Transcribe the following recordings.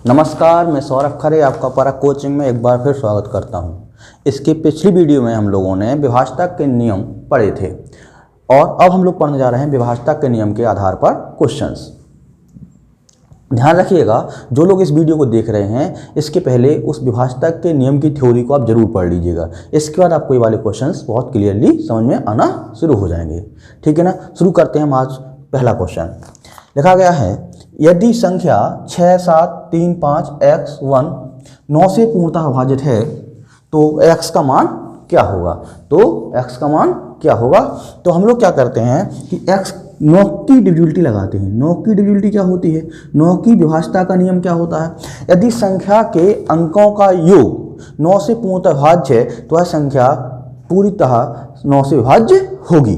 नमस्कार, मैं सौरभ खरे आपका परख कोचिंग में एक बार फिर स्वागत करता हूं। इसके पिछली वीडियो में हम लोगों ने विभाजता के नियम पढ़े थे और अब हम लोग पढ़ने जा रहे हैं विभाजता के नियम के आधार पर क्वेश्चंस। ध्यान रखिएगा, जो लोग इस वीडियो को देख रहे हैं इसके पहले उस विभाजता के नियम की थ्योरी को आप जरूर पढ़ लीजिएगा। इसके बाद आपको ये वाले क्वेश्चंस बहुत क्लियरली समझ में आना शुरू हो जाएंगे। ठीक है ना। शुरू करते हैं हम आज पहला क्वेश्चन। लिखा गया है, यदि संख्या 6, 7, 3, 5 x1 9 से पूर्णतः विभाजित है तो x का मान क्या होगा। तो हम लोग क्या करते हैं कि x 9 की डिविजिबिलिटी लगाते हैं। 9 की डिविजिबिलिटी क्या होती है, 9 की विभाजता का नियम क्या होता है। यदि संख्या के अंकों का योग 9 से पूर्णतः विभाज्य है तो वह संख्या पूरी तरह 9 से विभाज्य होगी।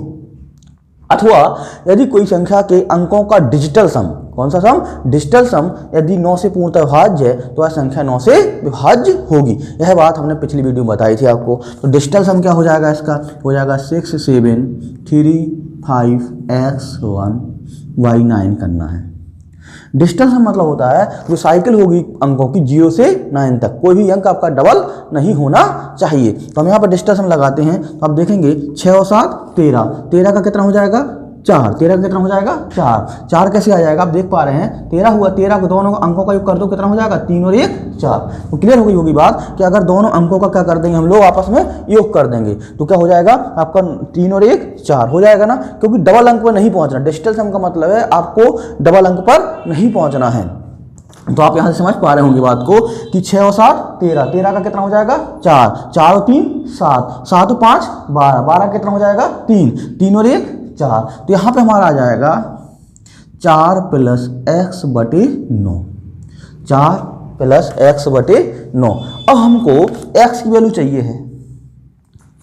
अथवा यदि कोई संख्या के अंकों का डिजिटल सम, कौन सा सम, डिजिटल सम, यदि 9 से पूर्णतः विभाज्य है तो वह संख्या 9 से विभाज्य होगी। यह बात हमने पिछली वीडियो में बताई थी आपको। तो डिजिटल सम क्या हो जाएगा, इसका हो जाएगा 6, 7, 3, 5 x1 y9 करना है। डिजिटल सम मतलब होता है जो साइकिल होगी अंकों की 0 से 9 तक, कोई भी अंक आपका डबल नहीं होना चाहिए। तो हम यहाँ पर डिजिटल सम लगाते हैं तो आप देखेंगे 6 और 7 13, 13 का कितना हो जाएगा 4, 13 का कितना हो जाएगा 4, 4 कैसे आ जाएगा, आप देख पा रहे हैं 13 हुआ, 13 को दोनों अंकों का योग कर दो कितना हो जाएगा 3 और 1 4। तो क्लियर हो गई होगी बात कि अगर दोनों अंकों का क्या कर देंगे हम लोग आपस में योग कर देंगे तो क्या हो जाएगा आपका 3 और 1 4 हो जाएगा ना, क्योंकि डबल अंक पर नहीं पहुंचना। डिजिटल सम का मतलब है आपको डबल अंक पर नहीं पहुंचना है। तो आप यहां से समझ पा रहे होंगे बात को कि 6 और 7 13, 13 का कितना हो जाएगा 4, 4 और 3 7, 7 और 5 12, 12 कितना हो जाएगा 3, 3 और 1 4। तो यहाँ पे हमारा आ जाएगा 4 + x/9, 4 + x/9। अब हमको x की वैल्यू चाहिए है।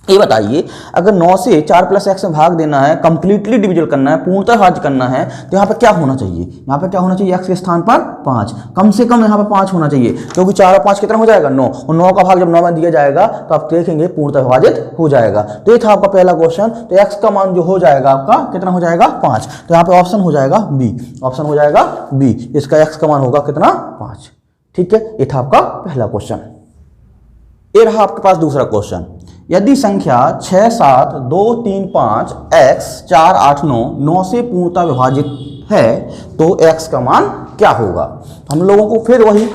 ये बताइए, अगर 9 से 4 + x में भाग देना है, कंप्लीटली डिविजल करना है, पूर्णतः विभाज्य करना है तो यहाँ पे क्या होना चाहिए, यहाँ पे क्या होना चाहिए, x के स्थान पर 5, कम से कम यहाँ पे 5 होना चाहिए, क्योंकि 4 और 5 कितना हो जाएगा 9, और 9 का भाग जब 9 में दिया जाएगा तो आप देखेंगे पूर्णतः विभाजित हो जाएगा। तो ये था आपका पहला क्वेश्चन। तो x का मान जो हो जाएगा आपका कितना हो जाएगा 5। तो यहाँ पे ऑप्शन हो जाएगा बी, ऑप्शन हो जाएगा बी, इसका x का मान होगा कितना 5। ठीक है, ये था आपका पहला क्वेश्चन। ये रहा आपके पास दूसरा क्वेश्चन। यदि संख्या 6, 7, 2, 3, 5 x 4, 8, 9 9 से पूर्णतः विभाजित है तो x का मान क्या होगा। हम लोगों को फिर वही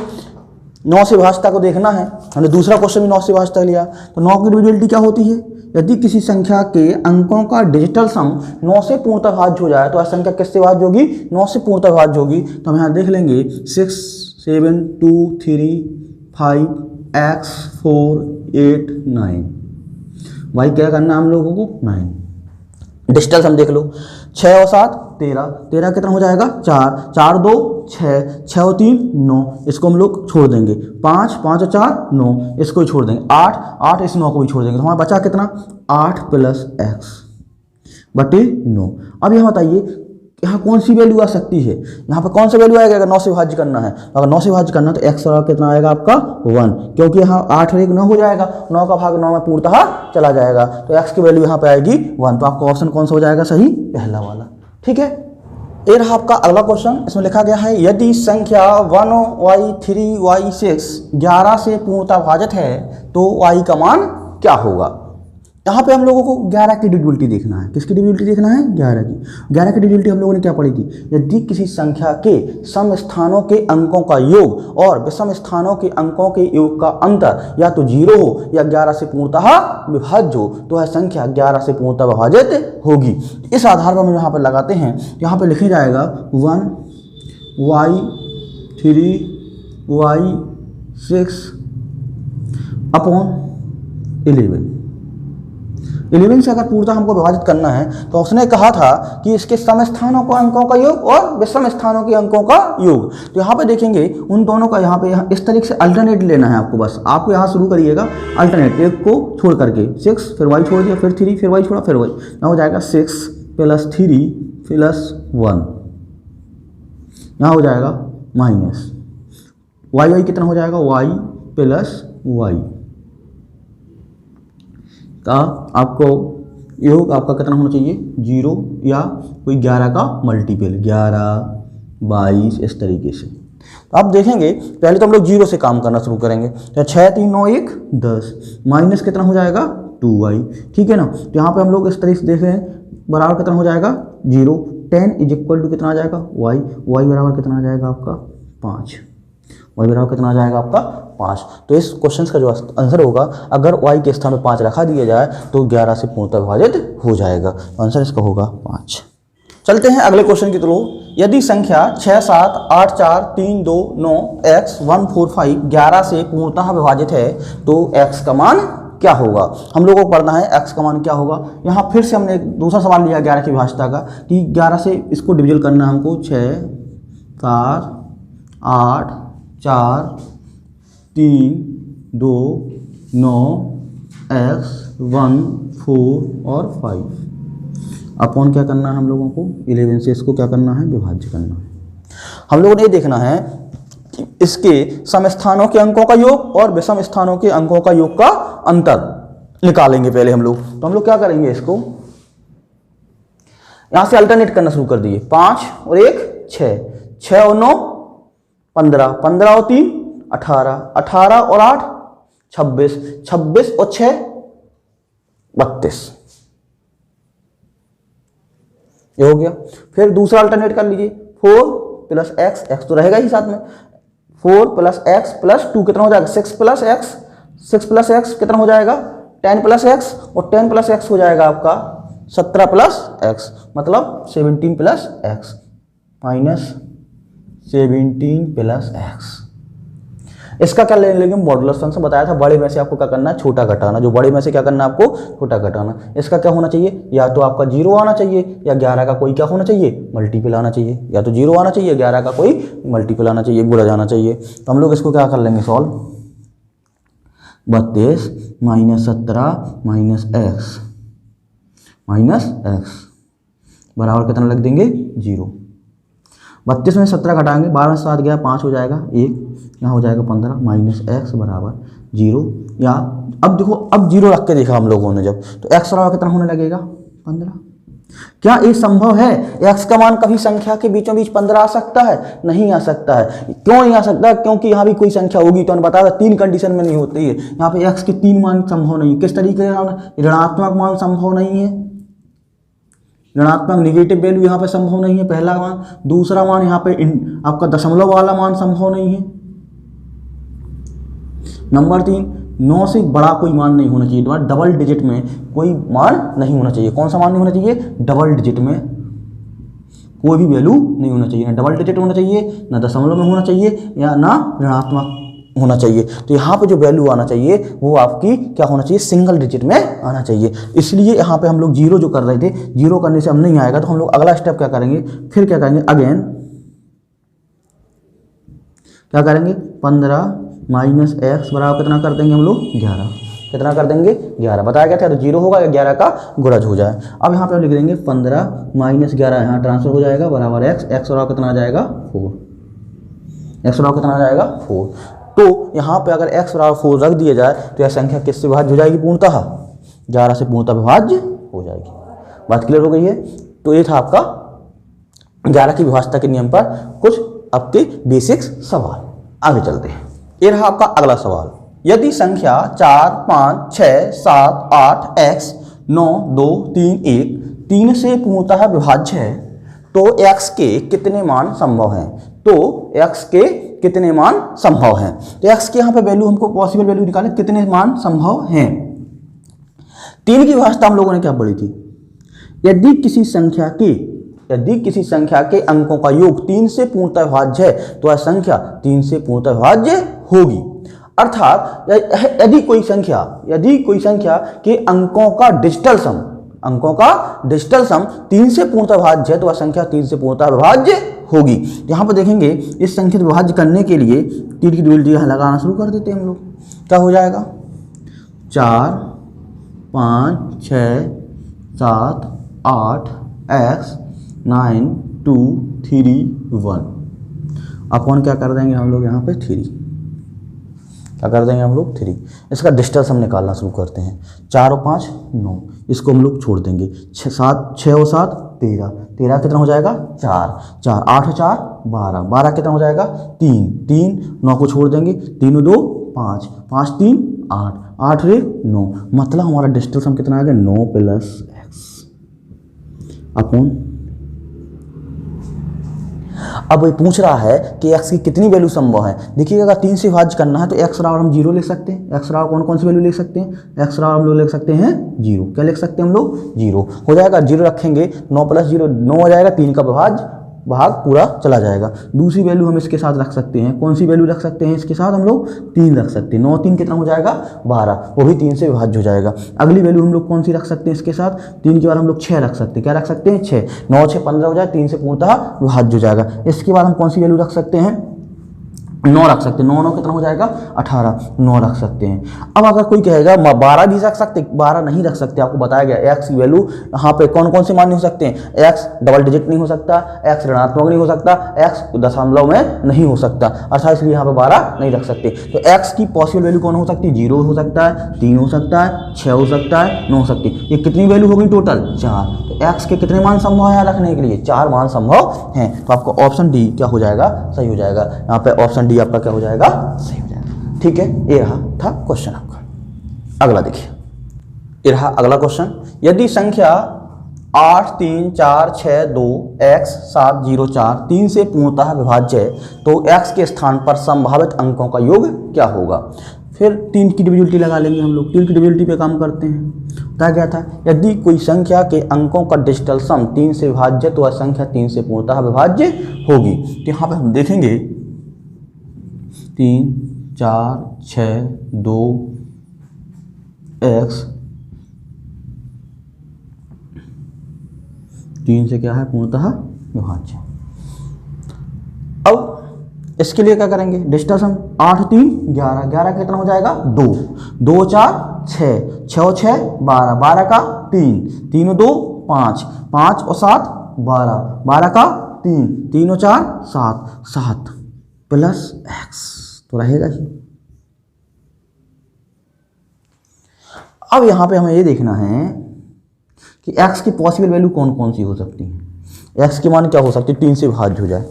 9 से विभाजता को देखना है। हमने दूसरा क्वेश्चन भी 9 से विभाजता लिया। तो 9 की डिविजिबिलिटी क्या होती है, यदि किसी संख्या के अंकों का डिजिटल सम 9 से पूर्णतः विभाज्य हो जाए तो वह संख्या किससे विभाज्य होगी, 9 से पूर्णतः विभाज्य होगी। तो हम यहाँ देख लेंगे 6, 7, 2, 3, 5 x 4, 8, 9, भाई क्या करना है हम लोगों को 9। डिजिटल सम देख लो, 6 और 7 13, 13 कितना हो जाएगा 4, 4 2 6, 6 और 3 9, इसको हम लोग छोड़ देंगे, 5, 5 और 4 9, इसको छोड़ देंगे, 8, 8 इस 9 को भी छोड़ देंगे। तो हमारा बचा कितना 8 + x/9। अब यहाँ बताइए यहाँ कौन सी वैल्यू आ सकती है, यहाँ पर कौन सा वैल्यू आएगा अगर 9 से विभाज्य करना है। अगर 9 से विभाज्य करना है तो x का कितना आएगा आपका 1, क्योंकि यहाँ 8 और 1 9 हो जाएगा, 9 का भाग 9 में पूर्णतः चला जाएगा तो x की वैल्यू यहाँ पे आएगी 1। तो आपका ऑप्शन कौन सा हो जाएगा सही, पहला वाला। ठीक है, ये रहा आपका अगला क्वेश्चन। इसमें लिखा गया है, यदि संख्या 1y3y6 11 से पूर्णतः विभाजित है तो y का मान क्या होगा। यहाँ पे हम लोगों को 11 की डिविजिबिलिटी देखना है। किसकी डिविजिबिलिटी देखना है, 11 की। 11 की डिविजिबिलिटी हम लोगों ने क्या पढ़ी थी, यदि किसी संख्या के सम स्थानों के अंकों का योग और विषम स्थानों के अंकों के योग का अंतर या तो 0 हो या 11 से पूर्णतः विभाज्य हो तो वह संख्या 11 से पूर्णतः विभाजित होगी। इस आधार पर हम यहाँ पर लगाते हैं, यहाँ पर लिखे जाएगा 1y3y6/11। 11 से अगर पूर्णतः हमको विभाजित करना है तो उसने कहा था कि इसके सम स्थानों को अंकों का योग और विषम स्थानों के अंकों का योग। तो यहाँ पे देखेंगे उन दोनों का यहाँ पे इस तरीके से अल्टरनेट लेना है आपको। बस आपको यहाँ शुरू करिएगा अल्टरनेट, एक को छोड़ करके 6 फिर y छोड़ दिया, फिर 3 फिर y छोड़ा, फिर y, यहाँ हो जाएगा 6 + 3 + 1, यहाँ हो जाएगा माइनस y कितना हो जाएगा y + y का आपको योग आपका कितना होना चाहिए 0 या कोई 11 का मल्टीपल 11 22 इस तरीके से। तो आप देखेंगे पहले तो हम लोग 0 से काम करना शुरू करेंगे। तो 6 3 9 1 10 माइनस कितना हो जाएगा 2y, ठीक है ना। तो यहाँ पे हम लोग इस तरीके से देख रहे हैं बराबर कितना हो जाएगा 0। 10 इज इक्वल टू कितना आ जाएगा y, y बराबर कितना आ जाएगा आपका 5, y बराबर कितना आ जाएगा आपका 5। तो इस क्वेश्चन का जो आंसर होगा अगर y के स्थान पर 5 रखा दिया जाए तो 11 से पूर्णतः विभाजित हो जाएगा। तो आंसर इसका होगा 5। चलते हैं अगले क्वेश्चन की तरफ। यदि संख्या 6 7 8 4 3 2 9 x 1 4 5 11 से पूर्णतः विभाजित है तो x का मान क्या होगा। हम लोगों को पढ़ना है x का मान क्या होगा। यहाँ फिर से हमने एक दूसरा सवाल लिया 11 की विभाज्यता का कि 11 से इसको डिविजन करना है हमको। 6 7 8 4 3 2 9 x 1 4 और 5 अपॉन क्या करना है हम लोगों को 11 से इसको क्या करना है विभाज्य करना है। हम लोगों ने ये देखना है कि इसके सम स्थानों के अंकों का योग और विषम स्थानों के अंकों का योग का अंतर निकालेंगे पहले हम लोग। तो हम लोग क्या करेंगे इसको यहां से अल्टरनेट करना शुरू कर दिए। 5 और 1 6, 6 और 9 15, 15 और 3 18, 18 और 8 26, 26 और 6 32, ये हो गया। फिर दूसरा अल्टरनेट कर लीजिए 4 प्लस एक्स, एक्स तो रहेगा ही साथ में, 4 प्लस एक्स प्लस 2 कितना हो जाएगा 6 प्लस एक्स, 6 प्लस एक्स कितना हो जाएगा 10 प्लस एक्स और 10 प्लस एक्स हो जाएगा आपका 17 प्लस एक्स मतलब 17 plus x minus 17 plus x. इसका क्या ले लेंगे मॉडुलस फंक्शन। बताया था बड़े में से आपको क्या करना है छोटा घटाना, जो बड़े में से क्या करना है आपको छोटा घटाना। इसका क्या होना चाहिए या तो आपका 0 आना चाहिए या 11 का कोई क्या होना चाहिए मल्टीपल आना चाहिए, या तो 0 आना चाहिए 11 का कोई मल्टीपल आना चाहिए, गुणा जाना चाहिए। तो हम लोग इसको क्या कर लेंगे सॉल्व 32 माइनस 17 माइनस एक्स बराबर कितना लिख देंगे 0। 32 में 17 घटाएंगे 12 में 7 गया 5 हो जाएगा 1, यहाँ हो जाएगा 15 माइनस एक्स बराबर 0। या अब देखो अब 0 रख के देखा हम लोगों ने जब तो एक्स बराबर कितना होने लगेगा 15। क्या ये संभव है एक्स का मान कभी संख्या के बीचों बीच 15 आ सकता है? नहीं आ सकता है। क्यों नहीं आ सकता? क्योंकि यहाँ भी कोई संख्या होगी तो बता था 3 कंडीशन में नहीं होती है। यहाँ पे एक्स के 3 मान संभव नहीं है। किस तरीके से ऋणात्मक मान संभव नहीं है, ऋणात्मक निगेटिव वैल्यू यहाँ पे संभव नहीं है पहला मान। दूसरा मान यहाँ पे आपका दशमलव वाला मान संभव नहीं है। नंबर 3 9 से बड़ा कोई मान नहीं होना चाहिए, डबल डिजिट में कोई मान नहीं होना चाहिए। कौन सा मान नहीं होना चाहिए? डबल डिजिट में कोई भी वैल्यू नहीं होना चाहिए, ना डबल डिजिट होना चाहिए, ना दशमलव में होना चाहिए या ना ऋणात्मक होना चाहिए। तो यहाँ पे जो वैल्यू आना चाहिए वो आपकी क्या होना चाहिए सिंगल डिजिट में आना चाहिए। इसलिए यहाँ पे हम लोग 0 जो कर रहे थे 0 करने से हम नहीं आएगा तो हम लोग अगला स्टेप क्या करेंगे फिर क्या करेंगे अगेन क्या करेंगे 15 माइनस एक्स बराबर कितना कर देंगे हम लोग 11। कितना कर देंगे 11। बताया गया था तो 0 होगा या 11 का गुणज हो जाए। अब यहाँ पे हम लिख देंगे 15 माइनस 11 यहाँ ट्रांसफर हो जाएगा बराबर एक्स, एक्स बराबर कितना आ जाएगा 4, एक्स बराबर कितना आ जाएगा 4। तो यहाँ पे अगर x बराबर 4 रख दिया जाए तो यह संख्या किससे विभाज्य हो जाएगी पूर्णतः 11 से पूर्णतः विभाज्य हो जाएगी। बात क्लियर हो गई है। तो ये था आपका 11 की विभाज्यता के नियम पर कुछ आपके बेसिक्स सवाल। आगे चलते हैं। ये रहा आपका अगला सवाल। यदि संख्या 4 5 6 7 8 x 9 2 3 1 3 से पूर्णतः विभाज्य है तो x के कितने मान संभव हैं? तो x के कितने मान संभव हैं? तो x के यहाँ पे वैल्यू हमको पॉसिबल वैल्यू निकालें कितने मान संभव हैं। 3 की विभाज्यता हम लोगों ने क्या पढ़ी थी? यदि किसी संख्या के अंकों का योग 3 से पूर्णतः विभाज्य है तो वह संख्या 3 से पूर्णतः विभाज्य होगी। अर्थात यदि कोई संख्या के अंकों का डिजिटल सम 3 से पूर्णतः विभाज्य है तो वह संख्या 3 से पूर्णतः विभाज्य होगी। यहाँ पर देखेंगे इस संख्या को विभाज्य करने के लिए 3 की ड्यूलिटी यहाँ लगाना शुरू कर देते हैं हम लोग। क्या हो जाएगा 4 5 6 7 8 x 9 2 3 1 अपॉन क्या कर देंगे हम लोग यहाँ पे 3। क्या कर देंगे हम लोग 3। इसका डिस्टेंस हम निकालना शुरू करते हैं। 4 और 5 9 इसको हम लोग छोड़ देंगे। 6 और 7 13 कितना हो जाएगा 4 4 8 और 4 12, 12 कितना हो जाएगा 3, 3 9 को छोड़ देंगे, 3 2 5, 5 3 8, 8 रे 9, मतलब हमारा डिजिटल सम कितना आ गया 9 प्लस एक्स अपॉन। अब ये पूछ रहा है कि x की कितनी वैल्यू संभव है। देखिए अगर 3 से विभाज्य करना है तो x बराबर हम 0 लिख सकते हैं। x बराबर कौन कौन सी वैल्यू लिख सकते हैं, x बराबर हम लोग लिख सकते हैं 0। क्या लिख सकते हैं हम लोग 0 हो जाएगा, 0 रखेंगे 9 प्लस 0 9 हो जाएगा, 3 का विभाज्य भाग पूरा चला जाएगा। दूसरी वैल्यू हम इसके साथ रख सकते हैं, कौन सी वैल्यू रख सकते हैं इसके साथ हम लोग 3 रख सकते हैं। 9 3 कितना हो जाएगा 12, वो भी 3 से विभाज्य हो जाएगा। अगली वैल्यू हम लोग कौन सी रख सकते हैं इसके साथ, 3 के बाद हम लोग 6 रख सकते हैं। क्या रख सकते हैं 6, 9 6 15 हो जाए, 3 से पूर्णतः विभाज्य हो जाएगा। इसके बाद हम कौन सी वैल्यू रख सकते हैं 9 रख सकते हैं। 9 9 कितना हो जाएगा 18, 9 रख सकते हैं। अब अगर कोई कहेगा 12 भी रख सकते, 12 नहीं रख सकते, आपको बताया गया x की वैल्यू यहाँ पे कौन कौन से मान नहीं हो सकते हैं, x डबल डिजिट नहीं हो सकता, x ऋणात्मक नहीं हो सकता, x दशमलव में नहीं हो सकता, अर्थात इसलिए यहाँ पे 12 नहीं रख सकते। तो x की पॉसिबल वैल्यू कौन हो सकती है, 0 हो सकता है, 3 हो सकता है, 6 हो सकता है, 9 हो सकती है। ये कितनी वैल्यू हो गई टोटल 4। तो x के कितने मान संभव है रखने के लिए, 4 मान संभव हैं। तो आपका ऑप्शन डी क्या हो जाएगा, सही हो जाएगा। यहाँ पे ऑप्शन डी आपका क्या हो जाएगा, सही हो जाएगा। ठीक है, ये रहा था क्वेश्चन आपका। अगला देखिए, ये रहा अगला क्वेश्चन। यदि संख्या 8 3 4 6 2 x 7 0 4 3 से पूर्णतः विभाज्य है तो x के स्थान पर संभावित अंकों का योग क्या होगा। फिर 3 की डिविजिबिलिटी लगा लेंगे हम लोग, 3 की डिविजिबिलिटी पे काम करते हैं। क्या क्या था, यदि कोई संख्या के अंकों का डिजिटल सम 3 से विभाज्य तो वह संख्या 3 से पूर्णतः विभाज्य होगी। तो यहाँ पे हम देखेंगे 3 4 6 2 x 3 से क्या है पूर्णतः विभाज्य। अब इसके लिए क्या करेंगे, डिजिटल सम 8 3 11, 11 कितना हो जाएगा 2, 2 4 6, 6 6 12, 12 का 3, 3 2 5, 5 और 7 12, 12 का 3, 3 और 4 7, 7 प्लस x तो रहेगा ही। अब यहाँ पे हमें ये देखना है कि x की पॉसिबल वैल्यू कौन कौन सी हो सकती है। x की मान क्या हो सकती है, 3 से विभाज्य हो जाए।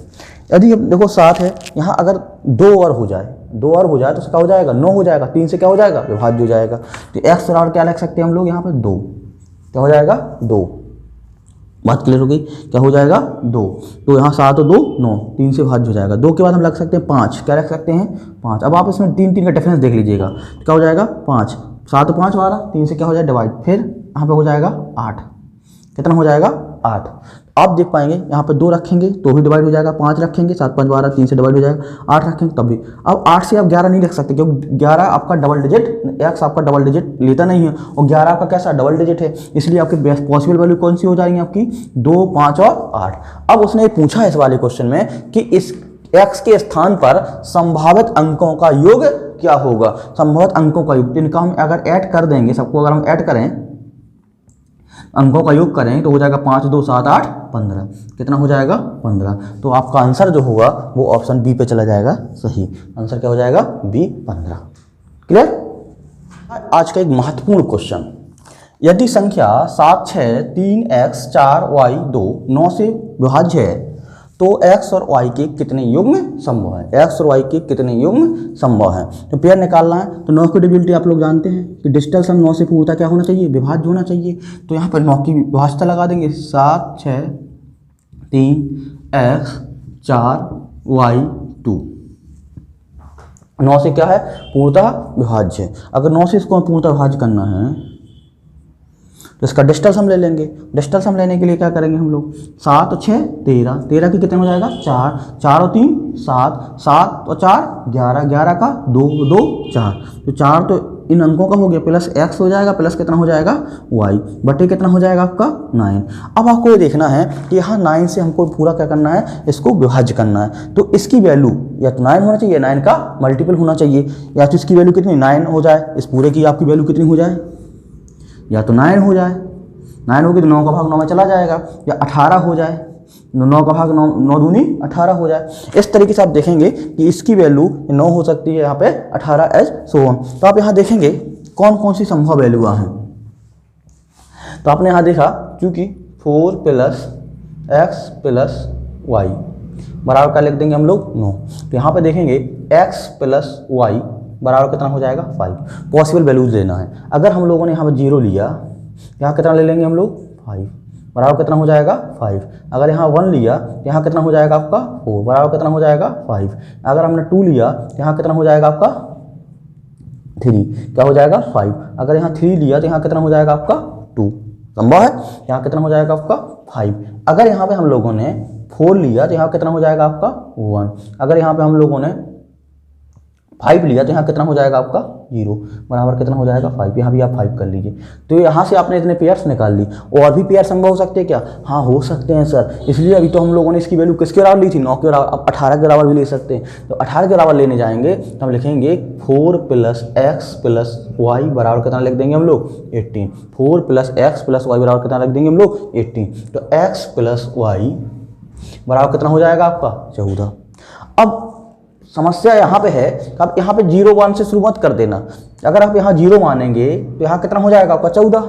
यदि देखो 7 है, यहाँ अगर 2 और हो जाए, 2 और हो जाए तो क्या हो जाएगा 9 हो जाएगा, 3 से क्या हो जाएगा विभाज्य हो जाएगा। तो x बराबर क्या लिख सकते हैं हम लोग यहाँ पे 2, क्या हो जाएगा 2। बात क्लियर हो गई, क्या हो जाएगा 2। तो यहाँ 7 और 2 9, 3 से विभाज्य हो जाएगा। 2 के बाद हम रख सकते हैं 5, क्या रख सकते हैं 5। अब आप इसमें 3 3 का डिफरेंस देख लीजिएगा, क्या हो जाएगा 5, 7 5 12, 3 से क्या हो जाएगा डिवाइड, फिर यहाँ पे हो जाएगा 8, कितना हो जाएगा 8। आप देख पाएंगे यहाँ पे 2 रखेंगे तो भी डिवाइड हो जाएगा, 5 रखेंगे 7 5 12, 3 से डिवाइड हो जाएगा, 8 रखेंगे तब भी। अब 8 से आप 11 नहीं रख सकते क्योंकि 11 आपका डबल डिजिट, x आपका डबल डिजिट लेता नहीं है और 11 आपका कैसा डबल डिजिट है, इसलिए आपकी बेस्ट पॉसिबल वैल्यू कौन सी हो जाएंगी आपकी 2 5 और 8। अब उसने पूछा है इस वाले क्वेश्चन में कि इस x के स्थान पर संभावित अंकों का योग क्या होगा। संभावित अंकों का योग, इनका हम अगर ऐड कर देंगे, सबको अगर हम ऐड करें, अंकों का योग करें तो हो जाएगा 5 2 7 8 15, कितना हो जाएगा 15। तो आपका आंसर जो होगा वो ऑप्शन बी पे चला जाएगा, सही आंसर क्या हो जाएगा बी 15। क्लियर। आज का एक महत्वपूर्ण क्वेश्चन, यदि संख्या 7 6 3 x 4 y 2 9 से विभाज्य है तो x और y के कितने युग्म संभव है, x और y के कितने युग्म संभव है। तो पेयर निकालना है तो 9 की डिविजिबिलिटी आप लोग जानते हैं कि डिजिटल सम 9 से पूर्णतः क्या होना चाहिए, विभाज्य होना चाहिए। तो यहाँ पर 9 की विभाज्यता लगा देंगे, 7 6 3 x 4 y 2, 9 से क्या है पूर्णतः विभाज्य। अगर 9 से इसको पूर्णतः विभाज्य करना है तो इसका डिजिटल सम ले लेंगे। डिजिटल सम लेने के लिए क्या करेंगे हम लोग, 7 और 6 13, 13 की कितने हो जाएगा 4, 4 और 3 7, 7 और 4 11, 11 का 2 2 4, तो 4 तो इन अंकों का हो गया, प्लस x हो जाएगा, प्लस कितना हो जाएगा y बटे कितना हो जाएगा आपका 9। अब आपको ये देखना है कि यहाँ 9 से हमको पूरा क्या करना है, इसको विभाज्य करना है। तो इसकी वैल्यू या तो 9 होना चाहिए, 9 का मल्टीपल होना चाहिए, या तो इसकी वैल्यू कितनी 9 हो जाए, इस पूरे की आपकी वैल्यू कितनी हो जाए, या तो 9 हो जाए, 9 होगी तो 9 का भाग 9 में चला जाएगा, या 18 हो जाए, 9 का भाग 9 दूनी 18 हो जाए। इस तरीके से आप देखेंगे कि इसकी वैल्यू 9 हो सकती है, यहाँ पे 18 एज सो ऑन। तो आप यहाँ देखेंगे कौन कौन सी संभव वैल्यू हैं। तो आपने यहाँ देखा चूंकि 4 प्लस x प्लस y बराबर क्या लिख देंगे हम लोग 9। तो यहाँ पे देखेंगे x प्लस वाई बराबर कितना हो जाएगा 5। पॉसिबल वैल्यूज लेना है। अगर हम लोगों ने यहाँ पर 0 लिया, यहाँ कितना ले लेंगे हम लोग 5 बराबर कितना हो जाएगा 5। अगर यहाँ 1 लिया तो यहाँ कितना हो जाएगा आपका 4 बराबर कितना हो जाएगा 5। अगर हमने 2 लिया तो यहाँ कितना हो जाएगा आपका 3 क्या हो जाएगा 5। अगर यहाँ 3 लिया तो यहाँ कितना हो जाएगा आपका 2 संभव है। यहाँ कितना हो जाएगा आपका 5। अगर यहाँ पे हम लोगों ने 4 लिया तो यहाँ कितना हो जाएगा आपका 1। अगर यहाँ पे हम लोगों ने 5 लिया तो यहाँ कितना हो जाएगा आपका 0 बराबर कितना हो जाएगा 5। यहाँ भी आप 5 कर लीजिए। तो यहाँ से आपने इतने पेयर्स निकाल ली। और भी पेयर संभव हो सकते हैं क्या? हाँ हो सकते हैं सर। इसलिए अभी तो हम लोगों ने इसकी वैल्यू किसके बराबर ली थी 9 के बराबर। अब 18 के बराबर भी ले सकते हैं। तो 18 के बराबर लेने जाएंगे तो हम लिखेंगे 4 प्लस एक्स प्लस वाई बराबर कितना लिख देंगे हम लोग 18। 4 प्लस एक्स प्लस वाई बराबर कितना लिख देंगे हम लोग 18। तो एक्स प्लस वाई बराबर कितना हो जाएगा आपका 14। अब समस्या यहाँ पे है कि आप यहाँ पे 0 1 से शुरुआत कर देना। अगर आप यहाँ 0 मानेंगे तो यहाँ कितना हो जाएगा आपका 14।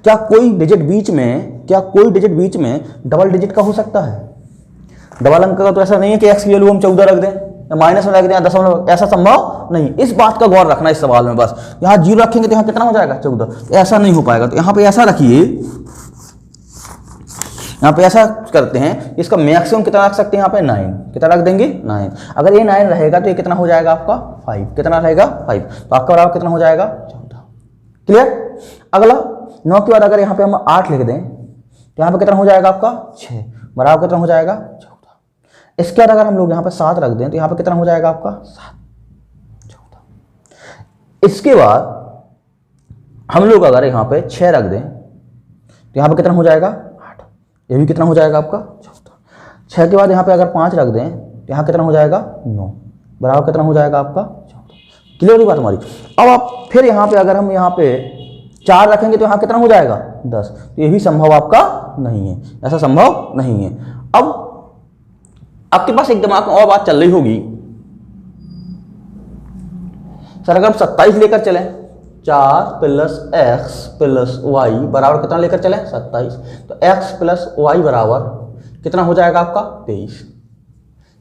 क्या कोई डिजिट बीच में डबल डिजिट का हो सकता है? डबल अंक का तो ऐसा नहीं है कि x की वैल्यू हम 14 रख दें या माइनस में रख दें, दशमलव, ऐसा संभव नहीं। इस बात का गौर रखना इस सवाल में। बस यहाँ 0 रखेंगे तो यहाँ कितना हो जाएगा 14, ऐसा नहीं हो पाएगा। तो यहाँ पे ऐसा रखिए, यहाँ पे ऐसा करते हैं, इसका मैक्सिमम कितना रख सकते हैं यहाँ पे 9। कितना रख देंगे 9। अगर ये 9 रहेगा तो ये कितना हो जाएगा आपका 5। कितना रहेगा 5। तो आपका बराबर कितना हो जाएगा 14। क्लियर। अगला 9 के बाद अगर यहाँ पे हम 8 लिख दें तो यहाँ पे कितना हो जाएगा आपका 6 बराबर कितना हो जाएगा 14। इसके बाद अगर हम लोग यहाँ पे 7 रख दें तो यहाँ पे कितना हो जाएगा आपका 7 14। इसके बाद हम लोग अगर यहाँ पे 6 रख दें तो यहाँ पे कितना हो जाएगा, ये भी कितना हो जाएगा आपका 14। 6 के बाद यहाँ पे अगर 5 रख दें तो यहाँ कितना हो जाएगा 9 बराबर कितना हो जाएगा आपका 14। क्लियर हुई बात हमारी। अब आप फिर यहाँ पे अगर हम यहाँ पे 4 रखेंगे तो यहाँ कितना हो जाएगा 10। तो ये भी संभव आपका नहीं है, ऐसा संभव नहीं है। अब आपके पास एक दिमाग में और बात चल रही होगी, सर अगर हम 27 लेकर चलें, 4 प्लस एक्स प्लस वाई बराबर कितना लेकर चले 27। तो x प्लस वाई बराबर कितना हो जाएगा आपका 23।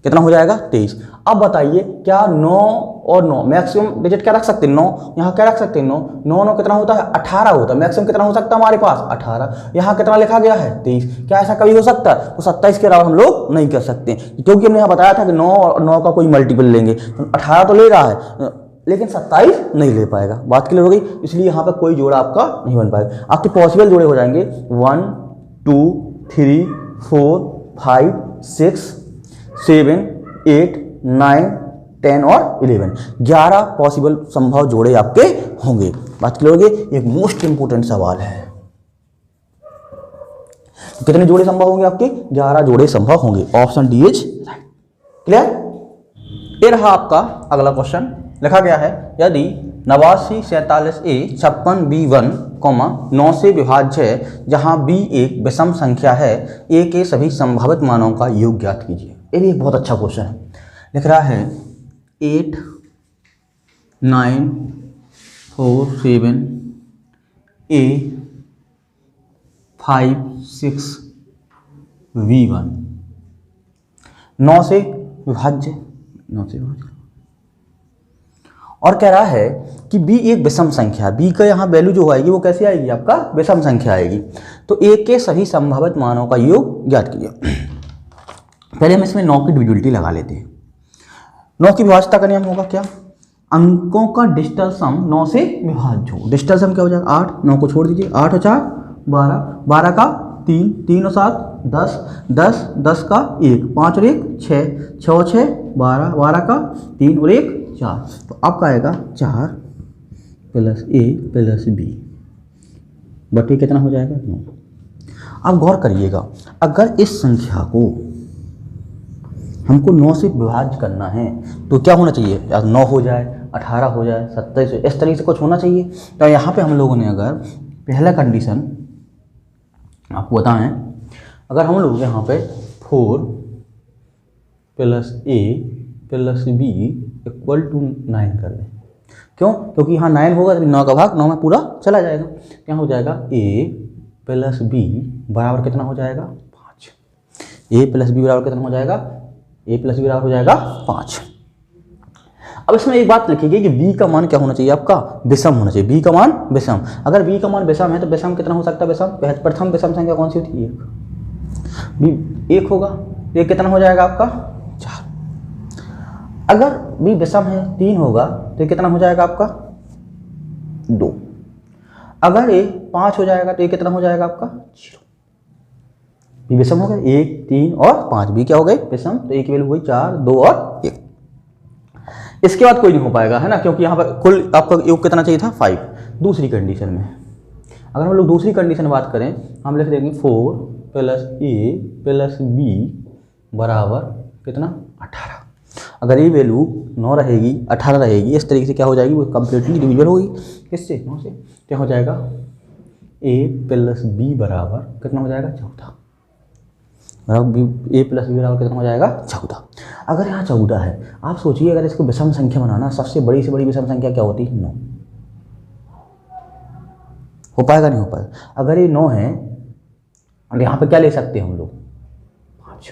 कितना हो जाएगा 23। अब बताइए क्या 9 और 9 मैक्सिमम डिजिट क्या रख सकते हैं 9, यहाँ क्या रख सकते हैं 9। 9 9 कितना होता है 18 होता है। मैक्सिमम कितना हो सकता है हमारे पास 18। यहाँ कितना लिखा गया है 23। क्या ऐसा कभी हो सकता है? तो 27 के अलावा हम लोग नहीं कर सकते, क्योंकि हमने यहाँ बताया था कि 9 और 9 का कोई मल्टीपल लेंगे। 18 तो ले रहा है लेकिन 27 नहीं ले पाएगा। बात क्लियर हो गई। इसलिए यहाँ पर कोई जोड़ा आपका नहीं बन पाएगा। आपके पॉसिबल जोड़े हो जाएंगे 1 2 3 4 5 6 7 8 9 10 और 11। 11 पॉसिबल संभव जोड़े आपके होंगे। बात क्लियर हो गई। एक मोस्ट इंपोर्टेंट सवाल है, कितने जोड़े संभव होंगे आपके? 11 जोड़े संभव होंगे। Option D is right. Clear. ये रहा आपका अगला क्वेश्चन। लिखा गया है यदि 89 47 a 56 b1, 9 से विभाज्य है जहां b एक विषम संख्या है, a के सभी संभावित मानों का योग ज्ञात कीजिए। ये भी एक बहुत अच्छा क्वेश्चन है। लिख रहा है 8 9 4 7 a 5 6 v1, 9 से विभाज्य, 9 से विभाज्य, और कह रहा है कि b एक विषम संख्या, b का यहाँ वैल्यू जो आएगी वो कैसे आएगी आपका विषम संख्या आएगी। तो a के सभी संभावित मानों का योग ज्ञात कीजिए। पहले हम इसमें 9 की डिविजिबिलिटी लगा लेते हैं। 9 की विभाज्यता का नियम होगा क्या? अंकों का डिजिटल सम 9 से विभाज्य हो। डिजिटल सम क्या हो जाएगा 8, 9 को छोड़ दीजिए, 8 और 4 12, 12 का 3, 3 और 7 10, 10, 10 का 1, 5 और 1 6, 6 और 6 12, 12 का 3 और 1 4। तो आपका आएगा 4 प्लस a प्लस b बटे कितना हो जाएगा 9। अब गौर करिएगा, अगर इस संख्या को हमको 9 से विभाज्य करना है तो क्या होना चाहिए? या 9 हो जाए, 18 हो जाए, 27 हो, इस तरीके से कुछ होना चाहिए। तो यहाँ पे हम लोगों ने अगर पहला कंडीशन आपको बताएं, अगर हम लोग यहाँ पे 4 plus a plus b equal to 9 कर दें। क्यों? क्योंकि यहाँ 9 होगा तो 9 का भाग 9 में पूरा चला जाएगा। क्या हो जाएगा a प्लस b बराबर कितना हो जाएगा 5। a प्लस b बराबर कितना हो जाएगा a प्लस बी बराबर हो जाएगा 5। अब इसमें एक बात लिखिए कि b का मान क्या होना चाहिए आपका, विषम होना चाहिए। b का मान विषम, अगर b का मान विषम है तो विषम कितना हो सकता है, विषम प्रथम विषम संख्या कौन सी होती है, 1। b 1 होगा, ये कितना हो जाएगा आपका 4। अगर b विषम है 3 होगा तो ये कितना हो जाएगा आपका 2। अगर ये 5 हो जाएगा तो ये कितना हो जाएगा आपका 0। b विषम हो गए 1, 3 और 5, b क्या हो गए विषम, तो a की वैल्यू हुई 4, 2 और 1। इसके बाद कोई नहीं हो पाएगा, है ना, क्योंकि यहाँ पर कुल आपका योग कितना चाहिए था 5। दूसरी कंडीशन में अगर हम लोग दूसरी कंडीशन बात करें, हम लिख देंगे 4 प्लस a प्लस b बराबर कितना 18। अगर ये वैल्यू 9 रहेगी 18 रहेगी, इस तरीके से क्या हो जाएगी, वो कंप्लीटली डिविजिबल होगी किससे, 9 से। क्या हो जाएगा a प्लस b बराबर कितना हो जाएगा 14, a प्लस बी बराबर कितना हो जाएगा 14। अगर यहाँ 14 है, आप सोचिए अगर इसको विषम संख्या बनाना, सबसे बड़ी से बड़ी विषम संख्या क्या होती है 9। हो पाएगा नहीं हो पाएगा। अगर ये 9 है और यहाँ पे क्या ले सकते हैं हम लोग 5।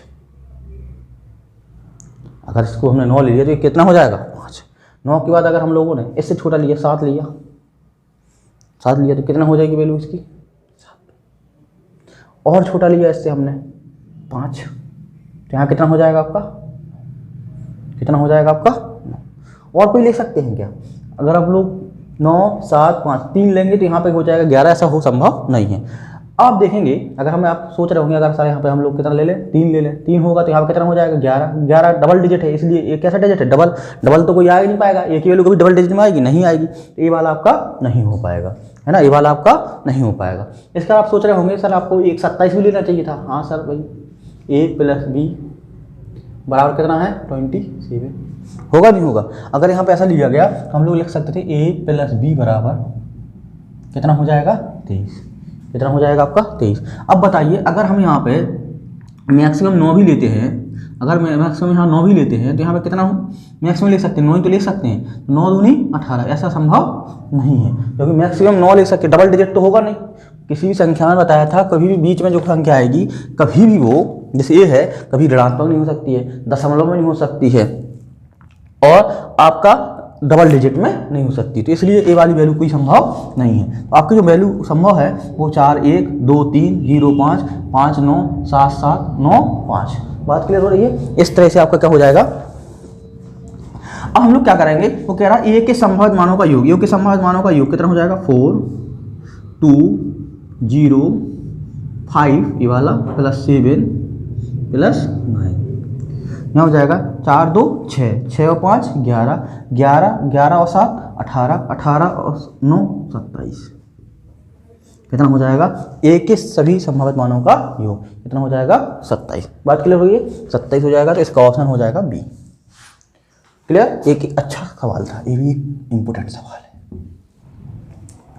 अगर इसको हमने 9 ले लिया तो ये कितना हो जाएगा 5। 9 के बाद अगर हम लोगों ने इससे छोटा लिया 7 लिया, 7 लिया तो कितना हो जाएगी वैल्यू इसकी 7। और छोटा लिया इससे हमने 5, तो यहाँ कितना हो जाएगा आपका, कितना हो जाएगा आपका 9। और कोई ले सकते हैं क्या, अगर आप लोग 9, 7, 5 3 लेंगे तो यहाँ पे हो जाएगा 11, ऐसा हो संभव नहीं है। आप देखेंगे अगर हमें, आप सोच रहे होंगे अगर सारे यहाँ पे हम लोग कितना ले लें 3 ले लें, 3 होगा तो यहाँ पे कितना हो जाएगा 11। 11 डबल डिजिट है, इसलिए ये कैसा डिजिट है डबल तो कोई आ ही नहीं पाएगा, एक ही वैल्यू कभी डबल डिजिट में आएगी नहीं आएगी, तो ये वाला आपका नहीं हो पाएगा, है ना, ये वाला आपका नहीं हो पाएगा। इसका आप सोच रहे होंगे सर आपको एक 27 भी लेना चाहिए था। हाँ सर भाई, a प्लस बी बराबर कितना है 27, होगा नहीं होगा। अगर यहाँ पे ऐसा लिया गया तो हम लोग लिख सकते थे a प्लस बी बराबर कितना हो जाएगा 23, कितना हो जाएगा आपका 23। अब बताइए अगर हम यहाँ पे मैक्सिमम 9 भी लेते हैं, अगर मैक्सिमम यहाँ 9 भी लेते हैं तो यहाँ पे कितना मैक्सिमम ले सकते हैं 9 तो ले सकते हैं, 9 दूनी 18, ऐसा संभव नहीं है क्योंकि मैक्सिमम 9 ले सकते, डबल डिजिट तो होगा नहीं। किसी भी संख्या में बताया था कभी भी बीच में जो संख्या आएगी कभी भी वो, जैसे ये है, कभी ऋणात्मक नहीं हो सकती है, दशमलव में नहीं हो सकती है और आपका डबल डिजिट में नहीं हो सकती, तो इसलिए ए वाली वैल्यू कोई संभव नहीं है। तो आपकी जो वैल्यू संभव है वो 4, 1, 2, 3, 0, 5, 5, 9, 7, 7, 9, 5। बात क्लियर हो रही है। इस तरह से आपका क्या हो जाएगा। अब हम लोग क्या करेंगे, वो कह रहा है ए के संभावित मानों का योग, के संभावित मानों का योग कितना हो जाएगा 4, 2, 0, 5 ये वाला प्लस 7 प्लस 9, यहाँ हो जाएगा 4, 2, 6, 6 और 5 11, 11, 11 और 7 18, 18 और 9 27, कितना हो जाएगा ए के सभी संभावित मानों का योग कितना हो जाएगा 27। बात क्लियर हो गई, 27 हो जाएगा तो इसका ऑप्शन हो जाएगा बी। क्लियर, एक अच्छा सवाल था, ये भी एक इंपोर्टेंट सवाल है।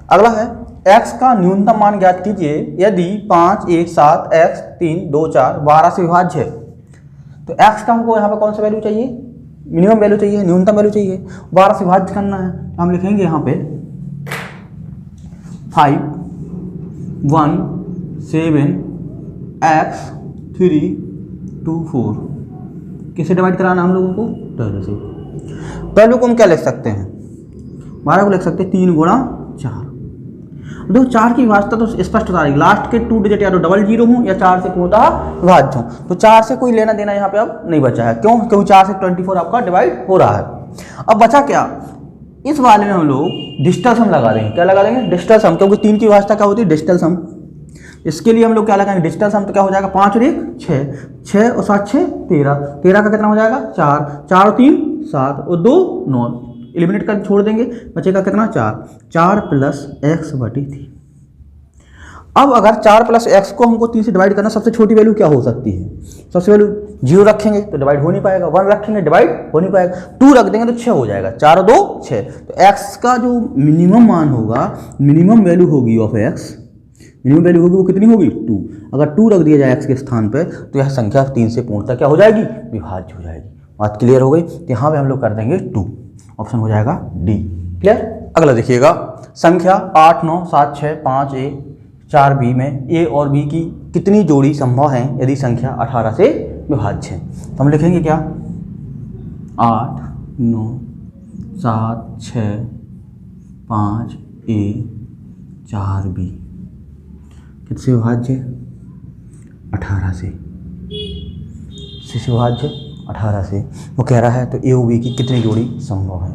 अगला है x का न्यूनतम मान ज्ञात कीजिए यदि 5, 1, 7, x 3, 2, 4 12 से विभाज्य है। तो x का हमको यहाँ पे कौन सा वैल्यू चाहिए, मिनिमम वैल्यू चाहिए, न्यूनतम वैल्यू चाहिए, 12 से विभाज्य करना है। तो हम लिखेंगे यहाँ पे 5, 1, 7, x 3, 2, 4 किसे डिवाइड कराना हम लोगों को 12 से। पहले को हम क्या लिख सकते हैं 12 को लिख सकते हैं 3 गुणा 4। देखो 4 की विभाज्यता तो स्पष्ट बता रही, लास्ट के 2 डिजिट या तो डबल जीरो हूँ या 4 से पूर्णतः विभाज्य हूँ, तो 4 से कोई लेना देना यहाँ पे अब नहीं बचा है। क्यों, क्योंकि 4 से 24 आपका डिवाइड हो रहा है। अब बचा क्या, इस वाले में हम लोग डिजिटल सम लगा देंगे। क्या लगा देंगे डिजिटल सम, क्योंकि 3 की विभाज्यता क्या होती है डिजिटल सम। इसके लिए हम लोग क्या लगाएंगे डिजिटल सम, तो क्या हो जाएगा 5 और 1 6, 6 और 7 6 13, 13 का कितना हो जाएगा 4, 4 और 3 7 और 2 9, एलिमिनेट कर छोड़ देंगे, बचेगा कितना 4, 4 प्लस एक्स बटे 3। अब अगर 4 प्लस एक्स को हमको 3 से डिवाइड करना, सबसे छोटी वैल्यू क्या हो सकती है, सबसे वैल्यू 0 रखेंगे तो डिवाइड हो नहीं पाएगा, 1 रखेंगे डिवाइड हो नहीं पाएगा, 2 रख देंगे तो 6 हो जाएगा, 4 और 2 6। तो एक्स का जो मिनिमम मान होगा, मिनिमम वैल्यू होगी ऑफ एक्स, मिनिमम वैल्यू होगी वो कितनी होगी 2। अगर 2 रख दिया जाए एक्स के स्थान पर तो यह संख्या 3 से पूर्णतः क्या हो जाएगी विभाज्य हो जाएगी। बात क्लियर हो गई, तो यहाँ पे हम लोग कर देंगे 2, ऑप्शन हो जाएगा डी। क्लियर। अगला देखिएगा संख्या 8, 9, 7, 6, 5 ए 4 बी में ए और बी की कितनी जोड़ी संभव है यदि संख्या 18 से विभाज्य है। तो हम लिखेंगे क्या, 8 9 7 6 5 A 4 B किससे विभाज्य, 18 से विभाज्य 18 से। वो कह रहा है तो ए और बी की कितनी जोड़ी संभव है।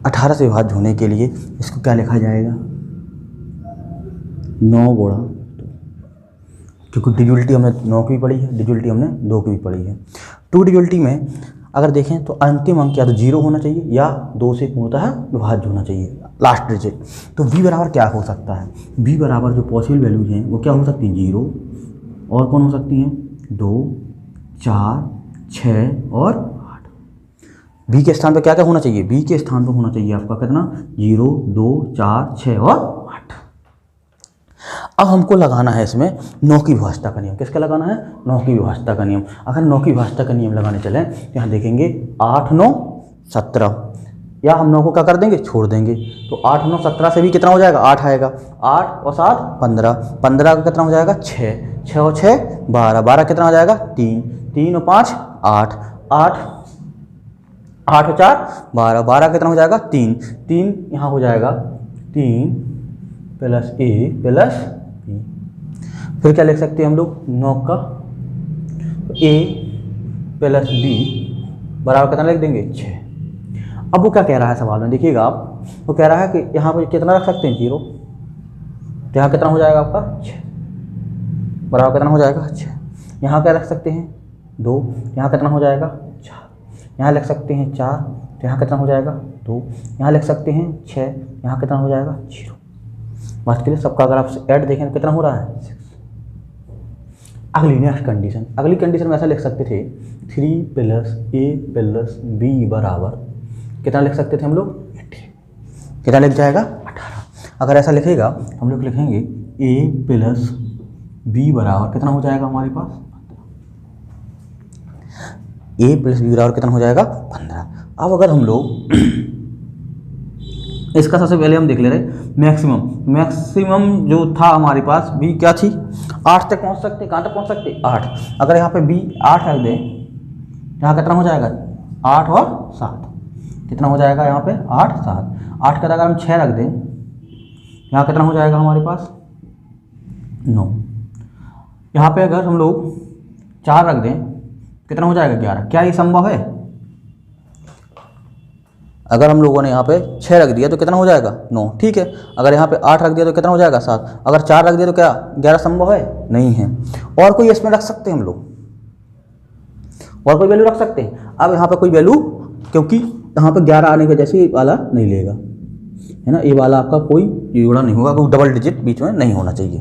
18 से विभाज्य होने के लिए इसको क्या लिखा जाएगा, 9 गुणा, क्योंकि डिजुअलिटी हमने 9 की भी पढ़ी है, डिजुअलिटी हमने 2 की भी पढ़ी है। 2 डिजुअलिटी में अगर देखें तो अंतिम अंक या तो 0 होना चाहिए या 2 से पूर्णतः विभाज्य होना चाहिए, लास्ट डिजिट। तो b बराबर क्या हो सकता है, b बराबर जो पॉसिबल वैल्यूज हैं वो क्या हो सकती हैं, 0 और कौन हो सकती हैं, 2 4 6 और 8। b के स्थान पर क्या क्या होना चाहिए, b के स्थान पर होना चाहिए आपका कितना, 0 2 4 6 और 8। अब हमको लगाना है इसमें 9 की विभाज्यता का नियम। किसका लगाना है, 9 की विभाज्यता का नियम। अगर 9 की विभाज्यता का नियम लगाने चलें तो यहाँ देखेंगे 8 9 17, या हम 9 को क्या कर देंगे, छोड़ देंगे। तो 8 9 17 से भी कितना हो जाएगा, 8 आएगा, 8 और 7 15, 15 का कितना हो जाएगा, 6, 6 और 6 12, 12 कितना हो जाएगा, 3, 3 और 5 8, 8 8 और 4 12, 12 कितना हो जाएगा, 3, 3 यहाँ हो जाएगा 3 प्लस A प्लस B। फिर क्या लिख सकते हैं हम लोग, 9 का A प्लस B बराबर कितना लिख देंगे, 6। अब वो क्या कह रहा है सवाल में, देखिएगा आप, वो कह रहा है कि यहाँ पर कितना रख सकते हैं, 0, तो यहाँ कितना हो जाएगा आपका 6 बराबर कितना हो जाएगा 6। यहाँ क्या रख सकते हैं 2, यहाँ कितना हो जाएगा 4, यहाँ लिख सकते हैं 4, तो यहाँ कितना हो जाएगा 2, यहाँ लिख सकते हैं 6, यहाँ कितना हो जाएगा 0। बात के लिए सबका अगर आप ऐड देखें कितना हो रहा है 6। अगली नेक्स्ट कंडीशन, अगली कंडीशन में ऐसा लिख सकते थे 3 प्लस A प्लस B बराबर कितना लिख सकते थे हम लोग, 18। कितना लिख जाएगा, 18। अगर ऐसा लिखेगा हम लोग लिखेंगे A प्लस B बराबर कितना हो जाएगा हमारे पास, A प्लस B बराबर कितना हो जाएगा 15। अब अगर हम लोग इसका सबसे पहले हम देख ले रहे मैक्सिमम जो था हमारे पास B क्या थी, 8 तक पहुंच सकते, कहाँ तक पहुंच सकते, 8। अगर यहाँ पे B 8 रख दें, यहाँ कितना हो जाएगा 8 और 7, कितना हो जाएगा यहाँ पे 8 7, 8 का अगर हम 6 रख दें, यहाँ कितना हो जाएगा हमारे पास 9। यहाँ पे अगर हम लोग 4 रख दें कितना हो जाएगा 11। क्या ये संभव है, अगर हम लोगों ने यहाँ पे 6 रख दिया तो कितना हो जाएगा 9, ठीक है। अगर यहाँ पे 8 रख दिया तो कितना हो जाएगा 7, अगर 4 रख दिया तो क्या 11 संभव है, नहीं है। और कोई इसमें रख सकते हैं हम लोग, और कोई वैल्यू रख सकते हैं। अब यहाँ पे कोई वैल्यू, क्योंकि यहाँ पे 11 आने की वजह से ये वाला नहीं लेगा, है ना, ये वाला आपका कोई जोड़ा नहीं होगा, कोई डबल डिजिट बीच में नहीं होना चाहिए।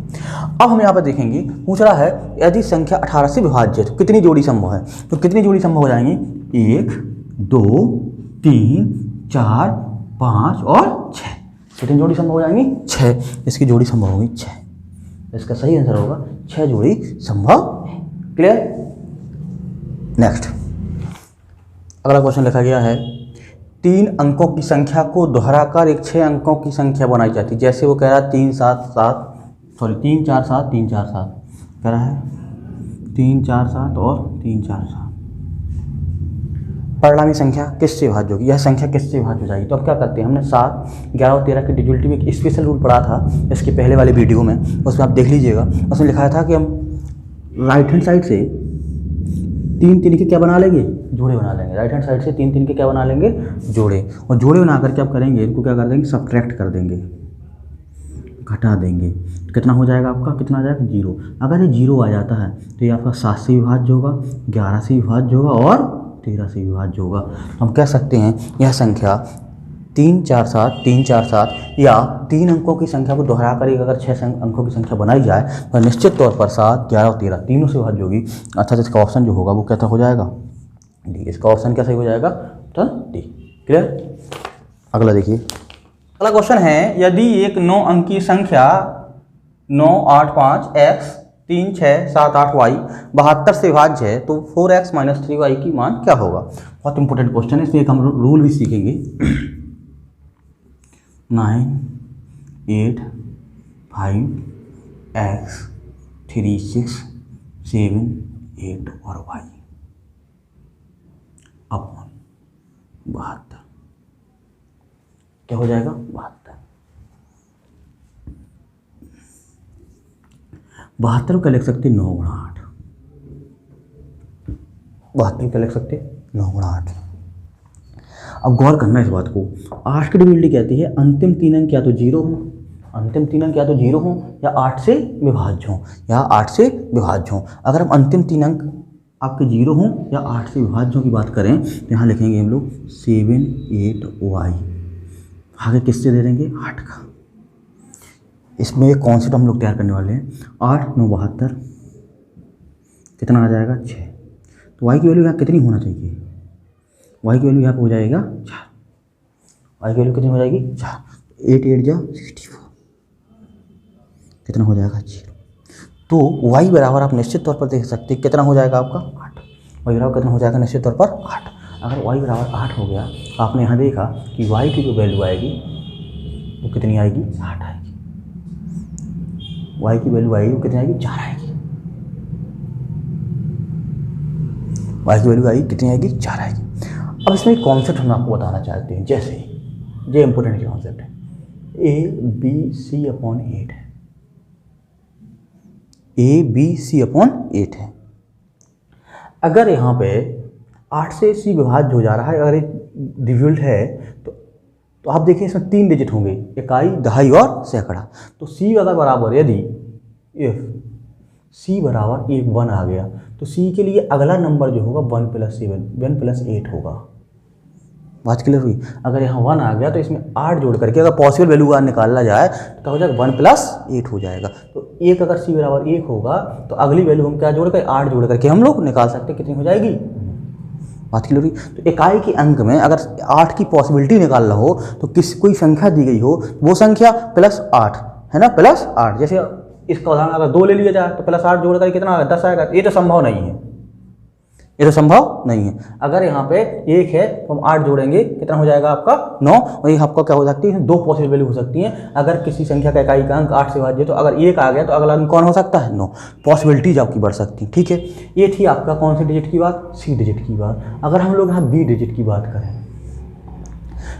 अब हम यहाँ पर देखेंगे, पूछ रहा है यदि संख्या 18 से विभाज्य है तो कितनी जोड़ी संभव है। तो कितनी जोड़ी संभव हो जाएंगी, 1 2 3 4 5 और 6। कितनी जोड़ी संभव हो जाएंगी, 6। इसकी जोड़ी संभव होगी 6। इसका सही आंसर होगा 6 जोड़ी संभव है। क्लियर। नेक्स्ट अगला क्वेश्चन लिखा गया है 3 अंकों की संख्या को दोहराकर एक 6 अंकों की संख्या बनाई जाती है। जैसे वो कह रहा है 3 4 7 कह रहा है 3 4 7 और 3 4 7। परिणामी संख्या किससे विभाज्य होगी, यह संख्या किससे विभाज्य हो जाएगी। तो अब क्या करते हैं, हमने 7 11 और 13 की डिजुअलिटी में एक स्पेशल रूल पढ़ा था इसके पहले वाले वीडियो में, उसमें आप देख लीजिएगा। उसमें लिखा था कि हम राइट हैंड साइड से 3 3 के क्या बना लेंगे, जोड़े बना लेंगे। राइट हैंड साइड से 3 3 के क्या बना लेंगे, जोड़े। और जोड़े बना करके आप करेंगे, इनको क्या कर देंगे, सब्ट्रैक्ट कर देंगे, घटा देंगे। कितना हो जाएगा आपका, कितना आ जाएगा 0। अगर ये 0 आ जाता है तो ये आपका 7 से विभाज्य होगा, 11 से विभाज्य होगा और 13 से विभाज्य होगा। हम कह सकते हैं यह संख्या 3 4 7 या 3 अंकों की संख्या को दोहरा कर एक अगर 6 अंकों की संख्या बनाई जाए तो निश्चित तौर पर 7 11 और 13 तीनों से विभाज्य होगी। अर्थात इसका ऑप्शन जो होगा वो क्या हो जाएगा, डी। इसका ऑप्शन क्या सही हो जाएगा, तो डी। क्लियर। अगला देखिए, अगला क्वेश्चन है यदि एक 9 अंकीय संख्या 9 8 5 x 3 6 7 8 y 72 से विभाज्य है तो 4x - 3y की मान क्या होगा। बहुत इंपॉर्टेंट क्वेश्चन है, इसमें एक हम रूल भी सीखेंगे। 9 8 5 x 3 6 7 8 और y अपॉन 72। क्या हो जाएगा? 72। 72 क्या लिख सकते? 9 गुणा 8। 72 क्या लिख सकते? 9 गुणा 8। अब गौर करना इस बात को, 8 की डिविजिबिलिटी कहती है अंतिम 3 अंक या तो 0 हो, अंतिम 3 अंक या तो 0 हो या 8 से विभाज्य हो, या 8 से विभाज्य हो। अगर हम अंतिम 3 अंक आपके 0 हों या 8 से विभाज्यों की बात करें तो यहाँ लिखेंगे हम लोग 7 8y। आगे किससे दे देंगे? 8 का। इसमें एक कॉन्सेप्ट हम लोग तैयार करने वाले हैं। 8 9 72 कितना आ जाएगा? 6। तो y की वैल्यू यहाँ कितनी होना चाहिए? y की वैल्यू यहाँ पर हो जाएगा 4। y की वैल्यू कितनी हो जाएगी? 4। 8 8 जा 64 कितना हो जाएगा? 0। तो y बराबर आप निश्चित तौर पर देख सकते हैं कितना हो जाएगा आपका? 8। y बराबर कितना हो जाएगा निश्चित तौर पर? 8। अगर y बराबर 8 हो गया तो आपने यहाँ देखा कि y की जो वैल्यू आएगी वो कितनी आएगी? 8 आएगी। y की वैल्यू आएगी वो कितनी आएगी? 4 आएगी। y की वैल्यू आएगी कितनी आएगी? 4 आएगी। अब इसमें एक कॉन्सेप्ट हम आपको बताना चाहते हैं, जैसे ये इंपॉर्टेंट कॉन्सेप्ट है, ABC/8 है, ABC/8 है। अगर यहाँ पे 8 से C विभाज्य हो जा रहा है, अगर एक डिविजिबल है तो आप देखिए इसमें 3 डिजिट होंगे, इकाई, दहाई और सैकड़ा। तो C अगर बराबर, यदि इफ C बराबर 1 आ गया तो C के लिए अगला नंबर जो होगा 1 + 7 1 + 8 होगा। बात क्लियर हुई? अगर यहाँ 1 आ गया तो इसमें 8 जोड़ करके अगर पॉसिबल वैल्यू का निकाला जाए तो क्या हो जाएगा? 1 + 8 हो जाएगा। तो 1 अगर C बराबर 1 होगा तो अगली वैल्यू हम क्या जोड़ कर 8 जोड़ करके हम लोग निकाल सकते हैं, कितनी हो जाएगी? बात क्लियर हुई? तो इकाई के अंक में अगर 8 की पॉसिबिलिटी निकालना हो तो कोई संख्या दी गई हो, वो संख्या +8 है ना, +8। जैसे इसका उदाहरण अगर 2 ले लिया जाए तो +8 जोड़ कर कितना आएगा? 10 आएगा। ये तो संभव नहीं है, ये तो संभव नहीं है। अगर यहाँ पे 1 है तो हम 8 जोड़ेंगे, कितना हो जाएगा आपका? 9। और ये आपका क्या हो सकती है? 2 पॉसिबल वैल्यू हो सकती हैं। अगर किसी संख्या का इकाई का अंक 8 से विभाज्य तो अगर 1 आ गया तो अगला अंक कौन हो सकता है? 9। पॉसिबिलिटीज आपकी बढ़ सकती हैं। ठीक है, ये थी आपका कौन सी डिजिट की बात? C डिजिट की बात। अगर हम लोग यहाँ B डिजिट की बात करें,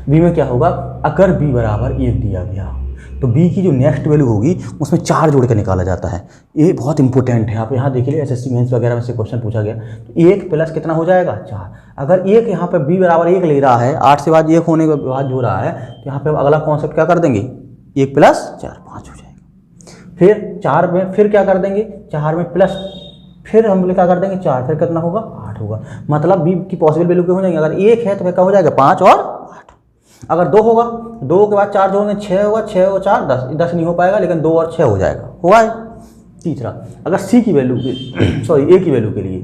B में क्या होगा? अगर B बराबर 1 दिया गया तो B की जो नेक्स्ट वैल्यू होगी उसमें 4 जोड़ कर निकाला जाता है। ये बहुत इंपॉर्टेंट है। आप यहाँ देखिए SSC मेंस वगैरह में से क्वेश्चन पूछा गया। तो 1 प्लस कितना हो जाएगा? 4। अगर 1 यहाँ पे B बराबर 1 ले रहा है, 8 से बाद 1 होने के बाद हो रहा है, तो यहाँ पे अगला कॉन्सेप्ट क्या कर देंगे? 1 + 4 5 हो जाएगा। फिर 4 में फिर क्या कर देंगे? 4 में प्लस, फिर हम लोग क्या कर देंगे? 4, फिर कितना होगा? 8 होगा। मतलब B की पॉसिबल वैल्यू क्या हो जाएंगे? अगर 1 है तो फिर क्या हो जाएगा? 5 और 8। अगर 2 होगा, 2 के बाद 4 जोड़ेंगे 6 होगा, 6 और 4 10 नहीं हो पाएगा, लेकिन 2 और 6 हो जाएगा। हुआ है? तीसरा, अगर C की वैल्यू सॉरी A की वैल्यू के लिए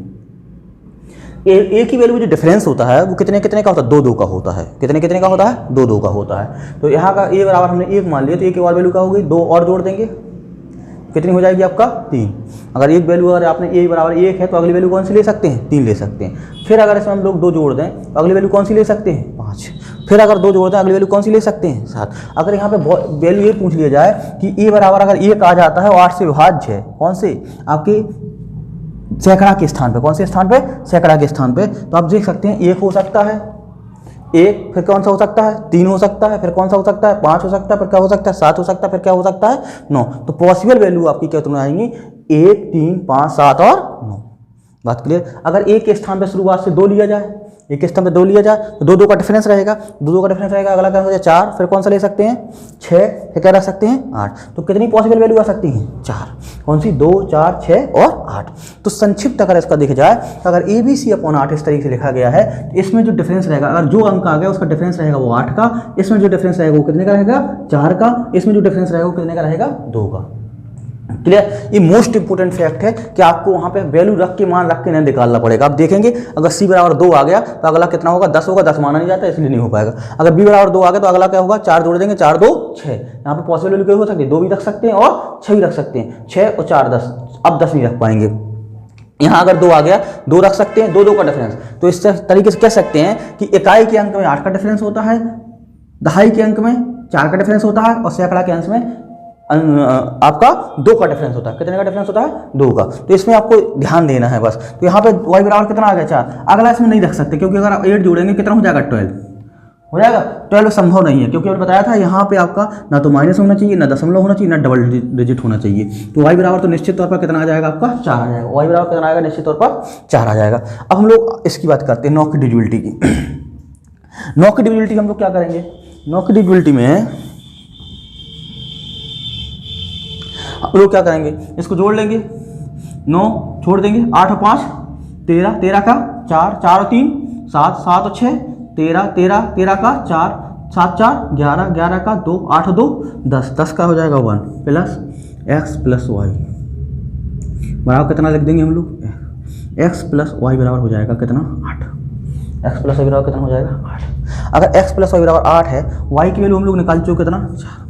A की वैल्यू जो डिफरेंस होता है वो कितने कितने का होता है? 2 2 का होता है। कितने कितने का होता है? 2 2 का होता है। तो यहाँ का A बराबर हमने 1 मान लिया तो A की और वैल्यू क्या होगी? 2 और जोड़ देंगे, कितनी हो जाएगी आपका? 3। अगर एक वैल्यू अगर आपने A बराबर 1 है तो अगली वैल्यू कौन सी ले सकते हैं? 3 ले सकते हैं। फिर अगर इसमें हम लोग 2 जोड़ दें तो अगली वैल्यू कौन सी ले सकते हैं? 5। फिर अगर 2 जोड़ दें अगली वैल्यू कौन सी ले सकते हैं? 7। अगर यहाँ पे वैल्यू ये पूछ लिया जाए कि A बराबर अगर 1 आ जाता है और 8 से विभाज्य है, कौन से? आपके सैकड़ा के स्थान पे। कौन से स्थान पे? सैकड़ा के स्थान पे। तो आप देख सकते हैं 1 हो सकता है, 1, फिर कौन सा हो सकता है? 3 हो सकता है, फिर कौन सा हो सकता है? 5 हो सकता है, फिर क्या हो सकता है? 7 हो सकता है, फिर क्या हो सकता है? 9। तो पॉसिबल वैल्यू आपकी कितनी आएंगी? 1 3 5 7 और 9। बात क्लियर? अगर एक के स्थान पे शुरुआत से 2 लिया जाए, एक के स्थान पे 2 लिया जाए तो 2 2 का डिफरेंस रहेगा, 2 2 का डिफरेंस रहेगा, अगला क्या हो जाए? 4, फिर कौन सा ले सकते हैं? 6, फिर क्या रख सकते हैं? 8। तो कितनी पॉसिबल वैल्यू आ सकती हैं? 4। कौन सी? 2 4 6 और 8। तो संक्षिप्त अगर इसका देखा जाए तो अगर ABC/8 इस तरीके से लिखा गया है तो इसमें जो डिफरेंस रहेगा, अगर जो अंक आ गया उसका डिफरेंस रहेगा वो 8 का, इसमें जो डिफरेंस रहेगा वो कितने का रहेगा? 4 का, इसमें जो डिफरेंस रहेगा वो कितने का रहेगा? 2 का। क्लियर? ये मोस्ट इंपोर्टेंट फैक्ट है कि आपको वहां पे वैल्यू रख के, मान रख के नहीं निकालना पड़ेगा। आप देखेंगे अगर C बराबर 2 आ गया तो अगला कितना होगा? 10 होगा। 10 माना नहीं जाता इसलिए नहीं हो पाएगा। अगर B बराबर 2 आ गया तो अगला क्या होगा? 4 जोड़ देंगे, 4 2 6। यहाँ पे पॉसिबल वैल्यू क्या हो सकती है? 2 भी रख सकते हैं और 6 भी रख सकते हैं। 6 और 4 10। अब 10 नहीं रख पाएंगे। यहाँ अगर 2 आ गया, 2 रख सकते हैं, 2 2 का डिफरेंस। तो इस तरीके से कह सकते हैं कि इकाई के अंक में 8 का डिफरेंस होता है, दहाई के अंक में 4 का डिफरेंस होता है और सैकड़ा के अंश में आपका 2 का डिफरेंस होता है। कितने का डिफरेंस होता है? 2 का। तो इसमें आपको ध्यान देना है बस। तो यहाँ पे y बराबर कितना आ गया 4। अगला इसमें नहीं रख सकते क्योंकि अगर आप 8 जोड़ेंगे कितना हो जाएगा 12 हो जाएगा। 12 संभव नहीं है क्योंकि मैंने बताया था यहाँ पे आपका ना तो माइनस होना चाहिए, ना दशमलव होना चाहिए, ना डबल डिजिट होना चाहिए। तो y बराबर तो निश्चित तौर पर कितना आ जाएगा आपका 4 आ जाएगा। y बराबर कितना आएगा? निश्चित तौर पर 4 आ जाएगा। अब हम लोग इसकी बात करते हैं 9 की डिविजिबिलिटी की। 9 की डिविजिबिलिटी हम लोग क्या करेंगे? 9 की डिविजिबिलिटी में हम लोग क्या करेंगे? इसको जोड़ लेंगे, 9 छोड़ देंगे, 8 और 5 13, 13 का 4, 4 और 3 7, 7 और 6 13, 13, 13 का 4, 7 4 11, 11 का 2, 8 2 10, 10 का हो जाएगा 1 प्लस x प्लस वाई बराबर कितना लिख देंगे हम लोग? x प्लस वाई बराबर हो जाएगा कितना? 8। x प्लस वाई बराबर कितना हो जाएगा? 8। अगर x प्लस वाई बराबर 8 है, y की वैल्यू हम लोग निकाल चुके कितना? 4।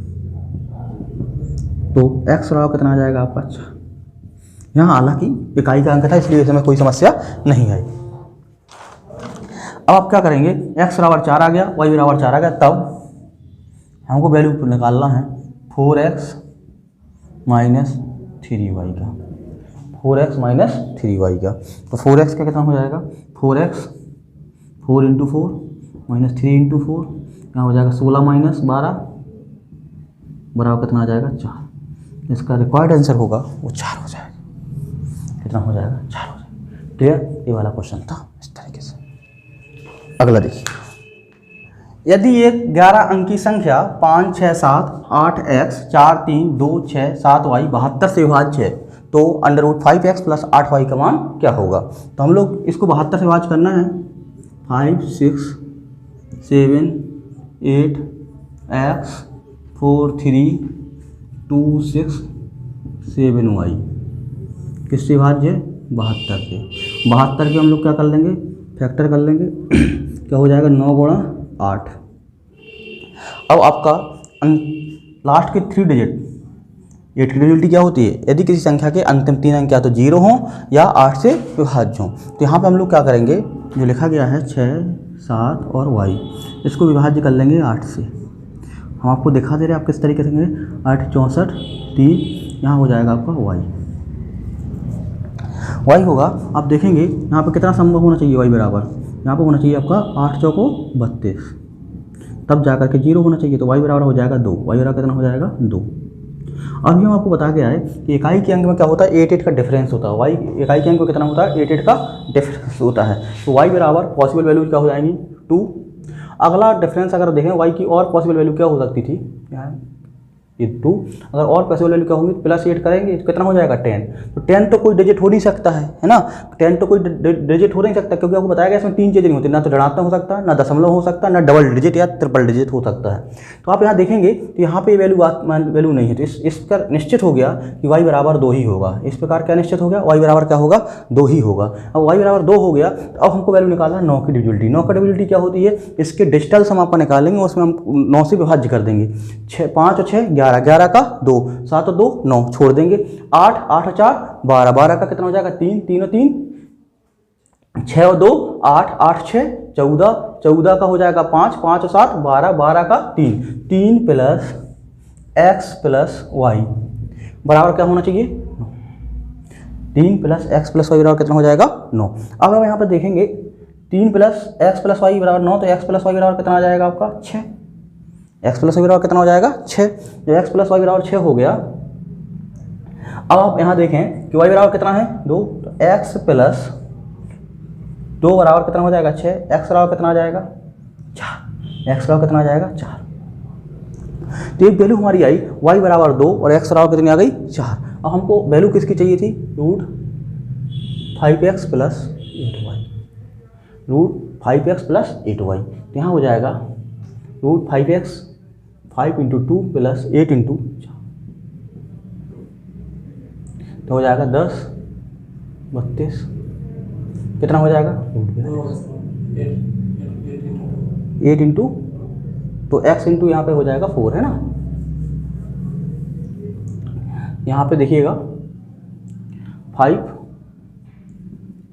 तो x बराबर कितना आ जाएगा आपका? 4। यहाँ हालांकि इकाई का अंक था इसलिए इसमें कोई समस्या नहीं आई। अब आप क्या करेंगे? x बराबर 4 आ गया, y बराबर 4 आ गया, तब हमको वैल्यू निकालना है 4x माइनस 3y का। 4x माइनस 3y का। तो 4x का कितना हो जाएगा? 4x 4 इंटू 4 माइनस 3 इंटू 4, यहाँ हो जाएगा 16 माइनस 12 बराबर कितना आ जाएगा? 4। इसका रिक्वायर्ड आंसर होगा वो 4 हो जाएगा। कितना हो जाएगा? 4 हो जाएगा। क्लियर? ये वाला क्वेश्चन था इस तरीके से। अगला देखिए, यदि एक 11 अंकी संख्या 5 6 7 8x 4 3 2 6 7y 72 से विभाज्य है तो √5x प्लस 8y का मान क्या होगा? तो हम लोग इसको 72 से विभाज्य करना है। 5 6 7 8 x 4 3 2 6 7y किससे विभाज्य है? 72 से। 72 के हम लोग क्या कर लेंगे? फैक्टर कर लेंगे। क्या हो जाएगा? 9 गुणा 8। अब आपका लास्ट के 3 डिजिट, ये डिजिबिलिटी क्या होती है? यदि किसी संख्या के अंतिम 3 अंक या तो 0 हों या 8 से विभाज्य हों। तो यहाँ पे हम लोग क्या करेंगे? जो लिखा गया है 6 7 और y, इसको विभाज्य कर लेंगे 8 से। हम आपको दिखा दे रहे हैं आप किस तरीके से करेंगे। 8 64 3, यहाँ हो जाएगा आपका y होगा। आप देखेंगे यहाँ पे कितना संभव होना चाहिए? y बराबर यहाँ पे होना चाहिए आपका 8 चौको 32, तब जाकर के 0 होना चाहिए। तो y बराबर हो जाएगा 2। y बराबर कितना हो जाएगा? 2। अभी हम आपको बता गया है कि इकाई के अंक में क्या होता है? 8 8 का डिफरेंस होता है। y इकाई के अंक में कितना होता है? 8 8 का डिफरेंस होता है। तो y बराबर पॉसिबल वैल्यू क्या हो जाएंगी? 2। अगला डिफरेंस अगर देखें y की और पॉसिबल वैल्यू क्या हो सकती थी? क्या है? ये 2। अगर और पॉसिबल वैल्यू क्या होगी? प्लस 8 करेंगे तो कितना हो जाएगा? 10। तो 10 तो कोई डिजिट हो नहीं सकता है ना? 10 तो कोई डिजिट हो नहीं सकता क्योंकि आपको बताया गया इसमें 3 चीज़ें नहीं होती, ना तो ऋणात्मक हो सकता है, ना दशमलव हो सकता है, ना डबल डिजिट या ट्रिपल डिजिट हो सकता है। तो आप यहाँ देखेंगे तो यहाँ पे वैल्यू नहीं है। तो इस पर निश्चित हो गया कि y बराबर 2 ही होगा। इस प्रकार क्या निश्चित हो गया? y बराबर क्या होगा? 2 ही होगा। अब y बराबर 2 हो गया तो अब हमको वैल्यू निकालना है 9 की डिविजिबिलिटी। 9 की डिविजिबिलिटी क्या होती है? इसके डिजिटल्स हम आपका निकालेंगे, उसमें हम 9 से विभाज्य कर देंगे। 5 और 6 11, 11 का 2, 7 और 2 9 छोड़ देंगे। 8 8 और 4 12, 12 का कितना हो जाएगा? 3, 3 और 3 6 और 2 8, 8 6 14, 14 का हो जाएगा 5, 5 और 7 12, 12 का 3, 3 प्लस x प्लस वाई बराबर क्या होना चाहिए? 3 प्लस x प्लस वाई बराबर कितना हो जाएगा? 9। अब हम यहाँ पर देखेंगे 3 प्लस x प्लस वाई बराबर 9, तो x प्लस वाई बराबर कितना आ जाएगा आपका? 6। x प्लस वाई बराबर कितना हो जाएगा? 6। जो x प्लस वाई बराबर 6 हो गया। अब आप यहाँ देखें कि y बराबर कितना है? 2। तो x प्लस 2 बराबर कितना हो जाएगा? 6। x बराबर कितना आ जाएगा? 4। x बराबर कितना आ जाएगा? 4। तो एक वैल्यू हमारी आई y बराबर 2 और x बराबर कितनी आ गई? 4। अब हमको वैल्यू किसकी चाहिए थी? √5x plus 8y। √5x plus 8y। तो यहाँ हो जाएगा √5x 5 इंटू 2 प्लस 8 इंटू 4, तो हो जाएगा 10 32 कितना हो जाएगा? 8 इंटू, तो x इंटू यहाँ पे हो जाएगा 4 है ना। यहाँ पे देखिएगा 5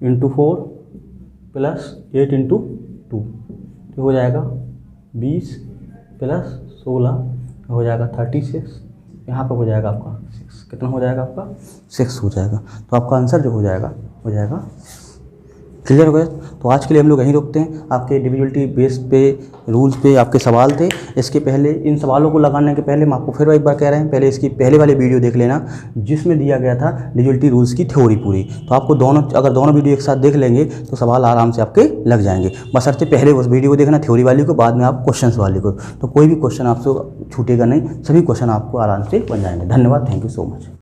इंटू 4 प्लस 8 इंटू 2, तो हो जाएगा 20 प्लस 16 हो जाएगा 36 यहाँ पे हो जाएगा आपका 6, कितना हो जाएगा आपका 6 हो जाएगा। तो आपका आंसर जो हो जाएगा क्लियर हो गया। तो आज के लिए हम लोग यहीं रुकते हैं। आपके डिविजिबिलिटी बेस पे रूल्स पे आपके सवाल थे। इसके पहले इन सवालों को लगाने के पहले हम आपको फिर एक बार कह रहे हैं, पहले इसकी पहले वाले वीडियो देख लेना जिसमें दिया गया था डिविजिबिलिटी रूल्स की थ्योरी पूरी। तो आपको अगर दोनों वीडियो एक साथ देख लेंगे तो सवाल आराम से आपके लग जाएंगे। बशर्ते पहले उस वीडियो को देखना थ्योरी वाली को, बाद में आप क्वेश्चन वाली को, तो कोई भी क्वेश्चन आपसे छूटेगा नहीं, सभी क्वेश्चन आपको आराम से बन जाएंगे। धन्यवाद, थैंक यू सो मच।